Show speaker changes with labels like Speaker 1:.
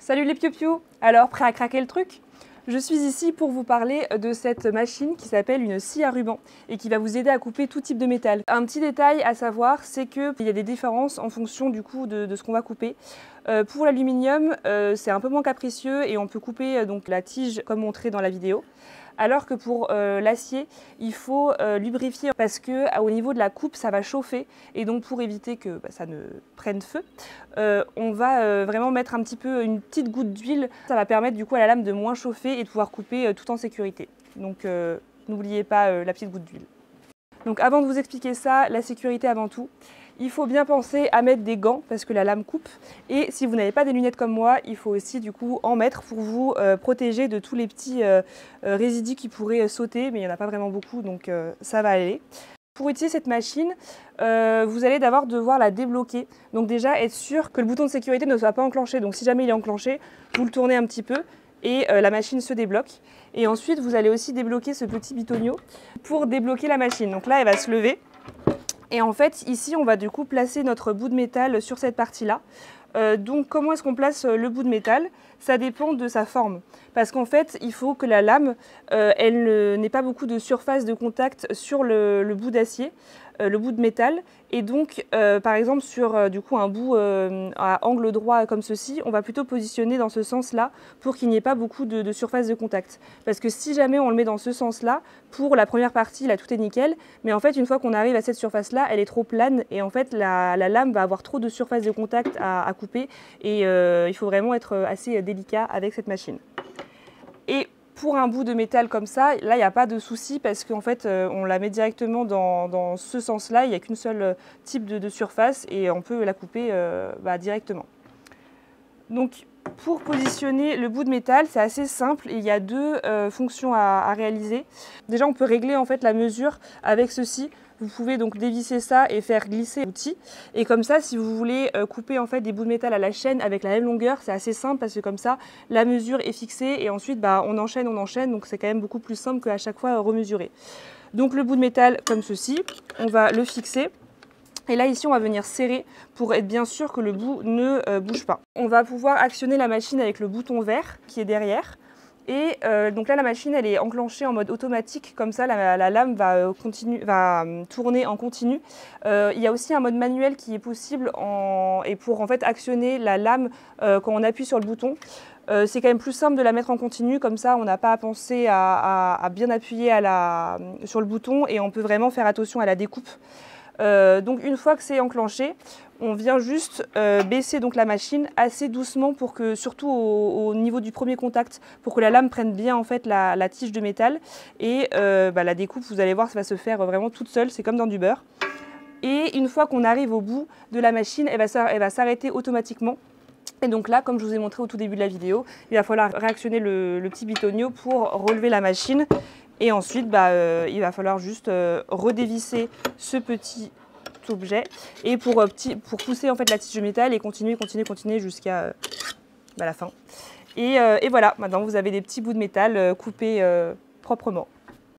Speaker 1: Salut les piou-piou! Alors, prêt à craquer le truc? Je suis ici pour vous parler de cette machine qui s'appelle une scie à ruban et qui va vous aider à couper tout type de métal. Un petit détail à savoir, c'est qu'il y a des différences en fonction du coup de ce qu'on va couper. Pour l'aluminium, c'est un peu moins capricieux et on peut couper donc la tige comme montré dans la vidéo. Alors que pour l'acier, il faut lubrifier parce qu'au niveau de la coupe, ça va chauffer. Et donc pour éviter que ça ne prenne feu, on va vraiment mettre un petit peu une petite goutte d'huile. Ça va permettre du coup à la lame de moins chauffer et de pouvoir couper tout en sécurité. Donc n'oubliez pas la petite goutte d'huile. Donc avant de vous expliquer ça, la sécurité avant tout. Il faut bien penser à mettre des gants parce que la lame coupe. Et si vous n'avez pas des lunettes comme moi, il faut aussi du coup en mettre pour vous protéger de tous les petits résidus qui pourraient sauter. Mais il n'y en a pas vraiment beaucoup, donc ça va aller. Pour utiliser cette machine, vous allez d'abord devoir la débloquer. Donc déjà être sûr que le bouton de sécurité ne soit pas enclenché. Donc si jamais il est enclenché, vous le tournez un petit peu et la machine se débloque. Et ensuite, vous allez aussi débloquer ce petit bitonio pour débloquer la machine. Donc là, elle va se lever. Et en fait, ici, on va du coup placer notre bout de métal sur cette partie-là. Donc, comment est-ce qu'on place le bout de métal? Ça dépend de sa forme. Parce qu'en fait, il faut que la lame, elle n'ait pas beaucoup de surface de contact sur le bout d'acier, le bout de métal. Et donc, par exemple, sur du coup un bout à angle droit comme ceci, on va plutôt positionner dans ce sens-là pour qu'il n'y ait pas beaucoup de surface de contact. Parce que si jamais on le met dans ce sens-là, pour la première partie, là, tout est nickel. Mais en fait, une fois qu'on arrive à cette surface-là, elle est trop plane. Et en fait, la lame va avoir trop de surface de contact à couper. Et il faut vraiment être assez délicat avec cette machine. Et pour un bout de métal comme ça, là, il n'y a pas de souci parce qu'en fait, on la met directement dans ce sens-là. Il n'y a qu'une seule type de surface et on peut la couper directement. Donc, pour positionner le bout de métal, c'est assez simple. Il y a deux fonctions à réaliser. Déjà, on peut régler en fait la mesure avec ceci. Vous pouvez donc dévisser ça et faire glisser l'outil. Et comme ça, si vous voulez couper en fait des bouts de métal à la chaîne avec la même longueur, c'est assez simple parce que comme ça, la mesure est fixée et ensuite on enchaîne. Donc c'est quand même beaucoup plus simple qu'à chaque fois remesurer. Donc le bout de métal comme ceci, on va le fixer. Et là, ici, on va venir serrer pour être bien sûr que le bout ne bouge pas. On va pouvoir actionner la machine avec le bouton vert qui est derrière. Et donc là, la machine, elle est enclenchée en mode automatique. Comme ça, la lame va tourner en continu. Il y a aussi un mode manuel qui est possible et pour en fait actionner la lame quand on appuie sur le bouton. C'est quand même plus simple de la mettre en continu. Comme ça, on n'a pas à penser à bien appuyer sur le bouton et on peut vraiment faire attention à la découpe. Donc une fois que c'est enclenché, on vient juste baisser donc la machine assez doucement pour que, surtout au niveau du premier contact, pour que la lame prenne bien en fait la tige de métal. Et la découpe, vous allez voir, ça va se faire vraiment toute seule, c'est comme dans du beurre. Et une fois qu'on arrive au bout de la machine, elle va s'arrêter automatiquement. Et donc là, comme je vous ai montré au tout début de la vidéo, il va falloir réactionner le petit bitonio pour relever la machine. Et ensuite, il va falloir juste redévisser ce petit objet et pour pousser en fait la tige de métal et continuer jusqu'à la fin. Et voilà, maintenant vous avez des petits bouts de métal coupés proprement.